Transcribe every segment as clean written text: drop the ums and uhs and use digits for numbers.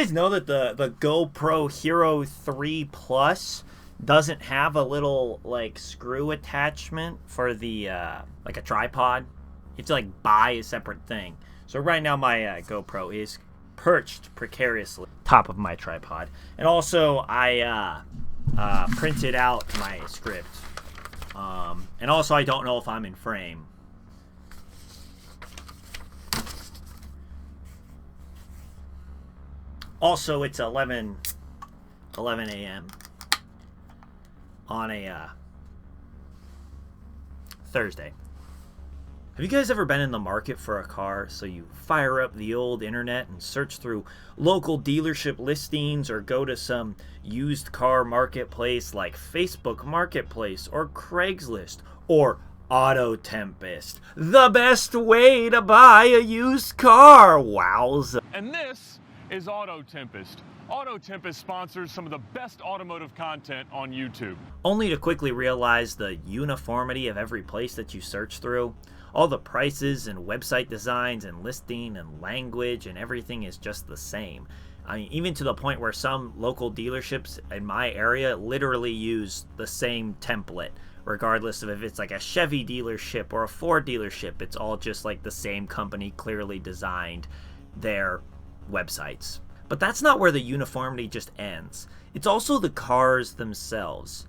guys know that the GoPro Hero 3 Plus doesn't have a little like screw attachment for the like a tripod? You have to like buy a separate thing. So right now my GoPro is perched precariously top of my tripod, and also I printed out my script, and also I don't know if I'm in frame. Also, it's 11 a.m. on a Thursday. Have you guys ever been in the market for a car? So you fire up the old internet and search through local dealership listings, or go to some used car marketplace like Facebook Marketplace or Craigslist or Auto Tempest, the best way to buy a used car. Wowza. And this is Auto Tempest. Auto Tempest sponsors some of the best automotive content on YouTube. Only to quickly realize the uniformity of every place that you search through. All the prices and website designs and listing and language and everything is just the same. I mean, even to the point where some local dealerships in my area literally use the same template, regardless of if it's like a Chevy dealership or a Ford dealership. It's all just like the same company clearly designed their websites. But that's not where the uniformity just ends. It's also the cars themselves.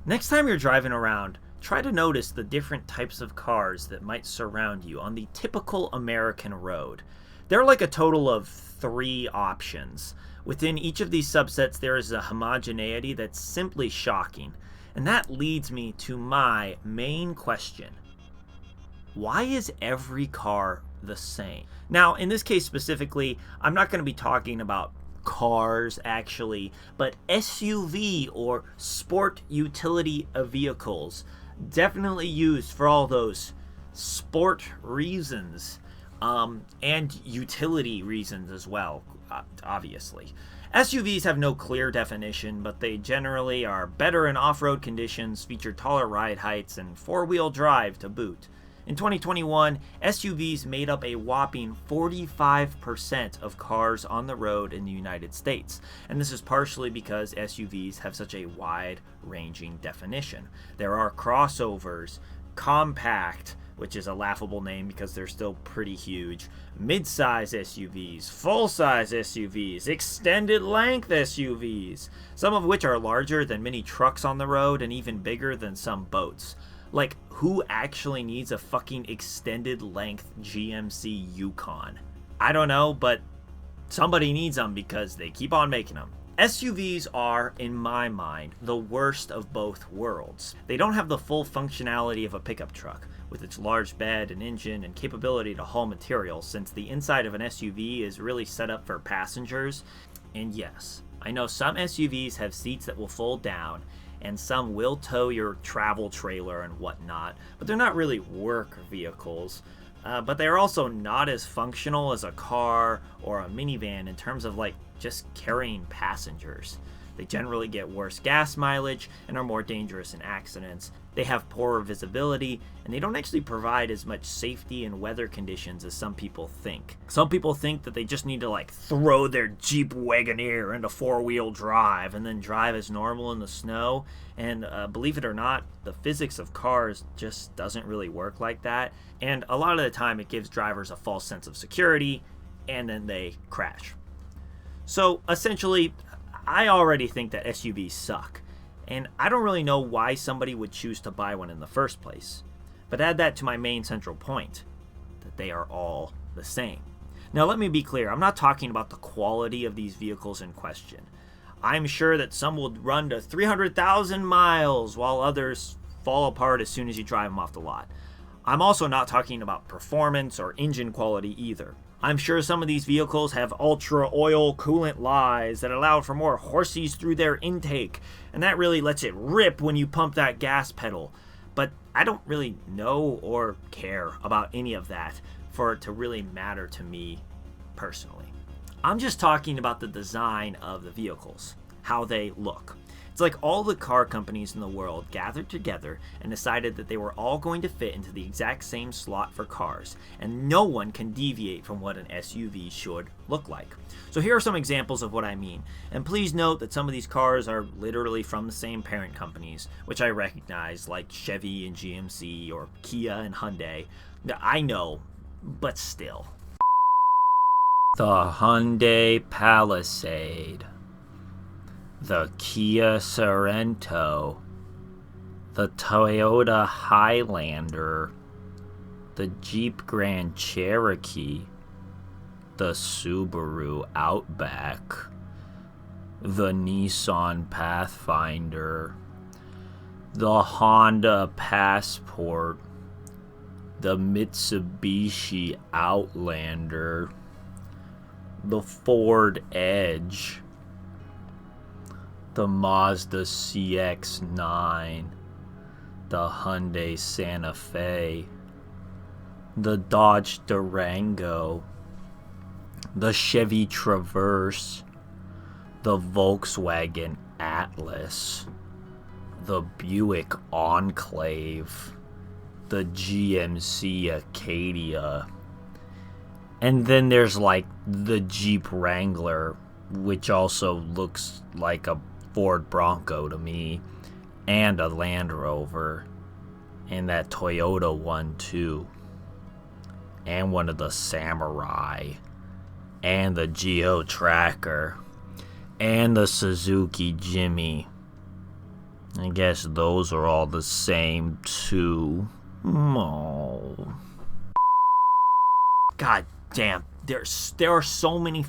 Next time you're driving around, try to notice the different types of cars that might surround you on the typical American road. There are like a total of 3 options. Within each of these subsets, there is a homogeneity that's simply shocking. And that leads me to my main question. Why is every car the same? Now, in this case specifically, I'm not going to be talking about cars actually, but SUV or sport utility vehicles. Definitely used for all those sport reasons, and utility reasons as well, obviously. SUVs have no clear definition, but they generally are better in off-road conditions, feature taller ride heights, and 4-wheel drive to boot. In 2021, SUVs made up a whopping 45% of cars on the road in the United States, and this is partially because SUVs have such a wide-ranging definition. There are crossovers, compact, which is a laughable name because they're still pretty huge, mid-size SUVs, full-size SUVs, extended-length SUVs, some of which are larger than many trucks on the road and even bigger than some boats. Like, who actually needs a fucking extended-length GMC Yukon? I don't know, but somebody needs them because they keep on making them. SUVs are, in my mind, the worst of both worlds. They don't have the full functionality of a pickup truck, with its large bed and engine and capability to haul material, since the inside of an SUV is really set up for passengers. And yes, I know some SUVs have seats that will fold down, and some will tow your travel trailer and whatnot, but they're not really work vehicles. But they're also not as functional as a car or a minivan in terms of like just carrying passengers. They generally get worse gas mileage and are more dangerous in accidents. They have poorer visibility, and they don't actually provide as much safety in weather conditions as some people think. Some people think that they just need to like throw their Jeep Wagoneer into 4-wheel drive and then drive as normal in the snow. And believe it or not, the physics of cars just doesn't really work like that. And a lot of the time it gives drivers a false sense of security, and then they crash. So essentially, I already think that SUVs suck, and I don't really know why somebody would choose to buy one in the first place. But add that to my main central point, that they are all the same. Now let me be clear, I'm not talking about the quality of these vehicles in question. I'm sure that some will run to 300,000 miles while others fall apart as soon as you drive them off the lot. I'm also not talking about performance or engine quality either. I'm sure some of these vehicles have ultra oil coolant lines that allow for more horsies through their intake, and that really lets it rip when you pump that gas pedal. But I don't really know or care about any of that for it to really matter to me personally. I'm just talking about the design of the vehicles, how they look. It's like all the car companies in the world gathered together and decided that they were all going to fit into the exact same slot for cars, and no one can deviate from what an SUV should look like. So here are some examples of what I mean, and please note that some of these cars are literally from the same parent companies, which I recognize, like Chevy and GMC or Kia and Hyundai. I know, but still. The Hyundai Palisade, the Kia Sorento, the Toyota Highlander, the Jeep Grand Cherokee, the Subaru Outback, the Nissan Pathfinder, the Honda Passport, the Mitsubishi Outlander, the Ford Edge, the Mazda CX-9, the Hyundai Santa Fe, the Dodge Durango, the Chevy Traverse, the Volkswagen Atlas, the Buick Enclave, the GMC Acadia, and then there's like the Jeep Wrangler, which also looks like a Ford Bronco to me, and a Land Rover, and that Toyota one too, and one of the Samurai, and the Geo Tracker, and the Suzuki Jimmy. I guess those are all the same too. Oh. God damn. There are so many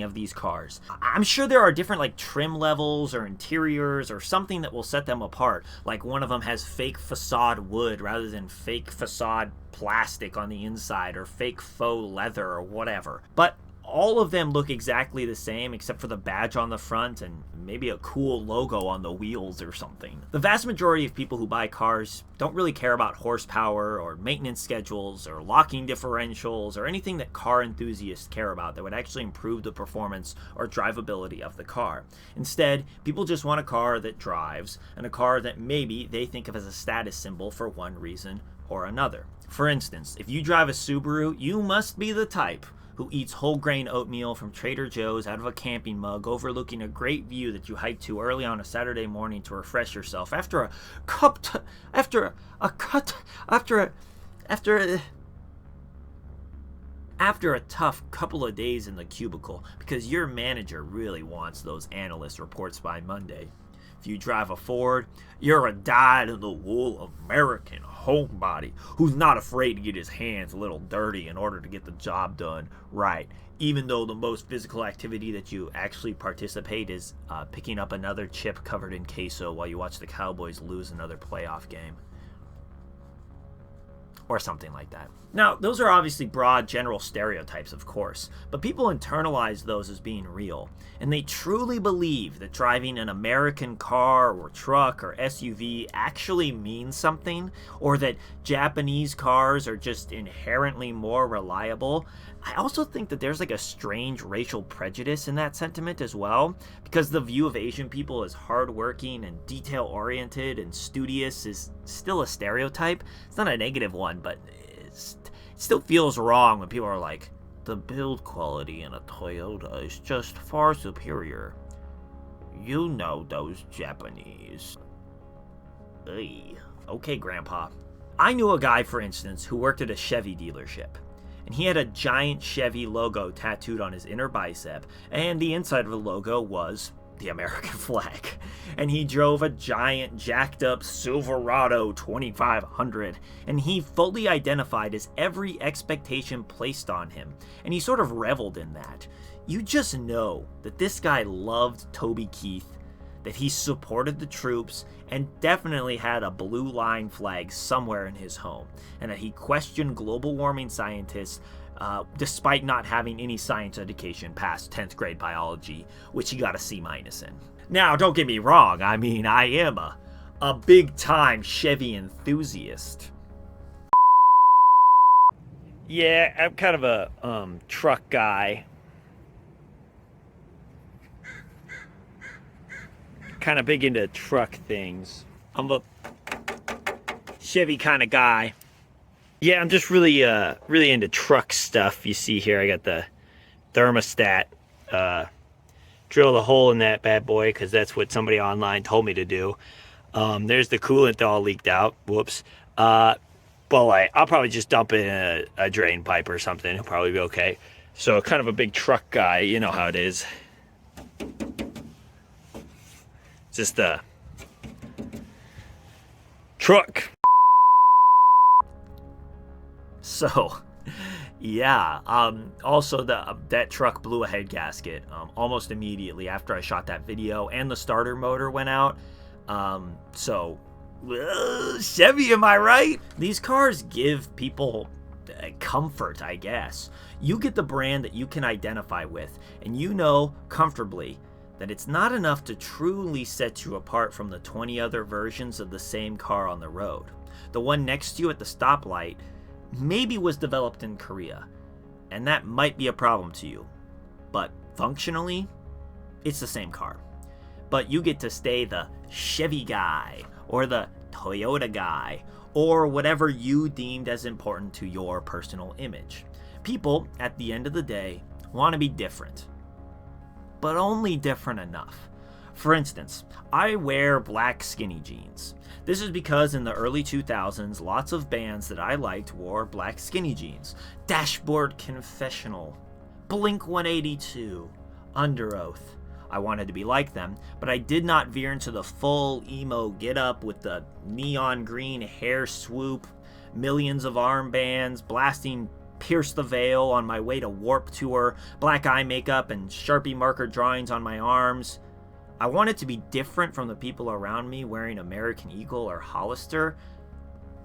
of these cars. I'm sure there are different like trim levels or interiors or something that will set them apart. Like one of them has fake facade wood rather than fake facade plastic on the inside, or fake faux leather or whatever. But all of them look exactly the same except for the badge on the front and maybe a cool logo on the wheels or something. The vast majority of people who buy cars don't really care about horsepower or maintenance schedules or locking differentials or anything that car enthusiasts care about that would actually improve the performance or drivability of the car. Instead, people just want a car that drives, and a car that maybe they think of as a status symbol for one reason or another. For instance, if you drive a Subaru, you must be the type who eats whole grain oatmeal from Trader Joe's out of a camping mug overlooking a great view that you hike to early on a Saturday morning to refresh yourself after a tough couple of days in the cubicle because your manager really wants those analyst reports by Monday. If you drive a Ford, you're a dyed-in-the-wool American homebody who's not afraid to get his hands a little dirty in order to get the job done right, even though the most physical activity that you actually participate is picking up another chip covered in queso while you watch the Cowboys lose another playoff game. Or something like that. Now, those are obviously broad general stereotypes, of course, but people internalize those as being real, and they truly believe that driving an American car or truck or SUV actually means something, or that Japanese cars are just inherently more reliable. I also think that there's like a strange racial prejudice in that sentiment as well, because the view of Asian people as hardworking and detail-oriented and studious is still a stereotype. It's not a negative one, but it still feels wrong when people are like, the build quality in a Toyota is just far superior. You know those Japanese. Ugh. Okay, Grandpa. I knew a guy, for instance, who worked at a Chevy dealership. And he had a giant Chevy logo tattooed on his inner bicep, and the inside of the logo was the American flag. And he drove a giant, jacked up Silverado 2500, and he fully identified as every expectation placed on him, and he sort of reveled in that. You just know that this guy loved Toby Keith, that he supported the troops, and definitely had a blue line flag somewhere in his home, and that he questioned global warming scientists despite not having any science education past 10th grade biology, which he got a C- in. Now, don't get me wrong, I mean, I am a big-time Chevy enthusiast. Yeah, I'm kind of a truck guy. kind of big into truck things. I'm a Chevy kind of guy. Yeah, I'm just really into truck stuff. You see here, I got the thermostat. Drill a hole in that bad boy because that's what somebody online told me to do. There's the coolant all leaked out. Whoops. But I'll probably just dump it in a drain pipe or something. It'll probably be okay. So kind of a big truck guy. You know how it is. Just a truck. So, yeah. Also, that truck blew a head gasket almost immediately after I shot that video, and the starter motor went out. Chevy, am I right? These cars give people comfort, I guess. You get the brand that you can identify with, and you know comfortably that it's not enough to truly set you apart from the 20 other versions of the same car on the road. The one next to you at the stoplight maybe was developed in Korea, and that might be a problem to you. But functionally, it's the same car. But you get to stay the Chevy guy, or the Toyota guy, or whatever you deemed as important to your personal image. People, at the end of the day, want to be different, but only different enough. For instance, I wear black skinny jeans. This is because in the early 2000s, lots of bands that I liked wore black skinny jeans. Dashboard Confessional, Blink-182, Under Oath. I wanted to be like them, but I did not veer into the full emo get-up with the neon green hair swoop, millions of armbands, blasting Pierce the Veil on my way to Warped Tour, black eye makeup, and Sharpie marker drawings on my arms. I wanted to be different from the people around me wearing American Eagle or Hollister,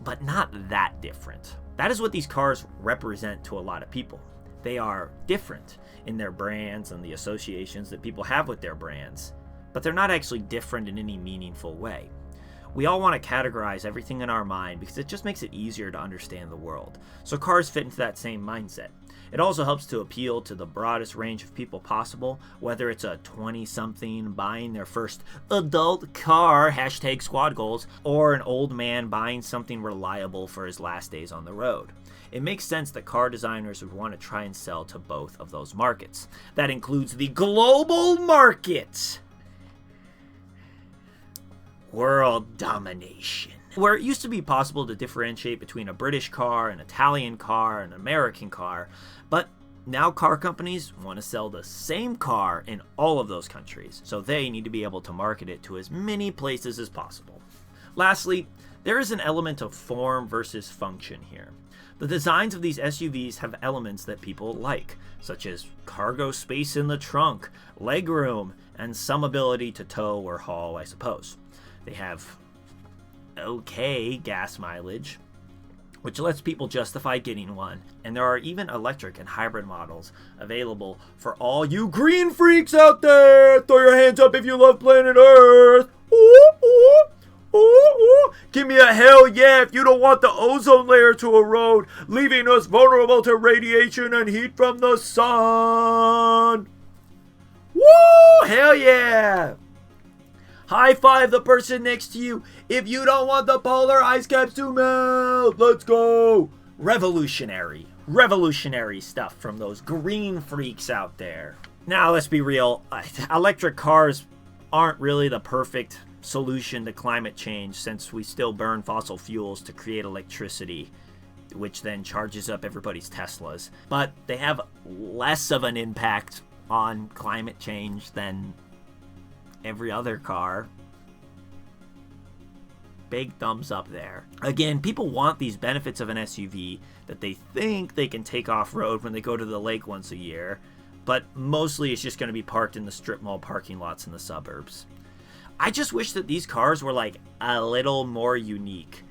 but not that different. That is what these cars represent to a lot of people. They are different in their brands and the associations that people have with their brands, but they're not actually different in any meaningful way. We all want to categorize everything in our mind because it just makes it easier to understand the world. So cars fit into that same mindset. It also helps to appeal to the broadest range of people possible, whether it's a 20-something buying their first adult car, hashtag squad goals, or an old man buying something reliable for his last days on the road. It makes sense that car designers would want to try and sell to both of those markets. That includes the global market. World domination. Where it used to be possible to differentiate between a British car, an Italian car, an American car, but now car companies want to sell the same car in all of those countries, so they need to be able to market it to as many places as possible. Lastly, there is an element of form versus function here. The designs of these SUVs have elements that people like, such as cargo space in the trunk, legroom, and some ability to tow or haul, I suppose. They have okay gas mileage, which lets people justify getting one, and there are even electric and hybrid models available for all you green freaks out there. Throw your hands up if you love planet Earth. Ooh, ooh, ooh, ooh. Give me a hell yeah if you don't want the ozone layer to erode, leaving us vulnerable to radiation and heat from the sun. Woo, hell yeah. High five the person next to you if you don't want the polar ice caps to melt. Let's go. Revolutionary stuff from those green freaks out there. Now, let's be real. Electric cars aren't really the perfect solution to climate change, since we still burn fossil fuels to create electricity, which then charges up everybody's Teslas. But they have less of an impact on climate change than every other car. Big thumbs up there. Again, people want these benefits of an SUV that they think they can take off-road when they go to the lake once a year, but mostly it's just going to be parked in the strip mall parking lots in the suburbs. I just wish that these cars were like a little more unique.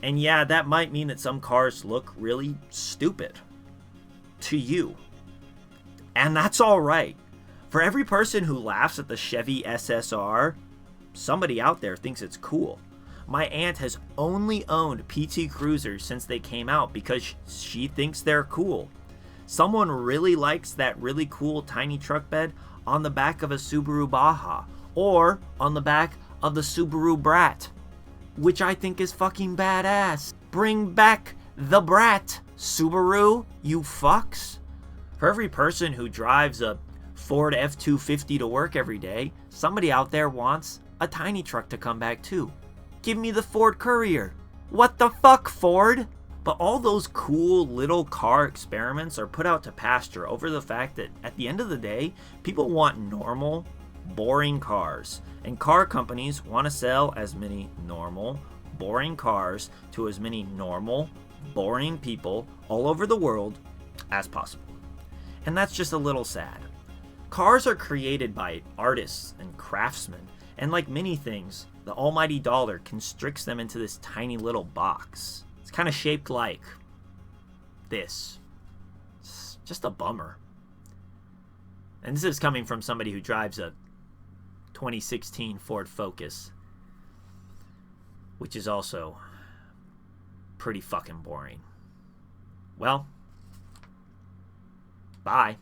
And yeah, that might mean that some cars look really stupid to you. And that's all right. For every person who laughs at the Chevy SSR, somebody out there thinks it's cool. My aunt has only owned PT Cruisers since they came out because she thinks they're cool. Someone really likes that really cool tiny truck bed on the back of a Subaru Baja, or on the back of the Subaru Brat, which I think is fucking badass. Bring back the Brat, Subaru, you fucks. For every person who drives a Ford F-250 to work every day, somebody out there wants a tiny truck to come back too. Give me the Ford Courier. What the fuck, Ford? But all those cool little car experiments are put out to pasture over the fact that at the end of the day, people want normal, boring cars. And car companies want to sell as many normal, boring cars to as many normal, boring people all over the world as possible. And that's just a little sad. Cars are created by artists and craftsmen, and like many things, the almighty dollar constricts them into this tiny little box. It's kind of shaped like this. It's just a bummer. And this is coming from somebody who drives a 2016 Ford Focus, which is also pretty fucking boring. Well, bye.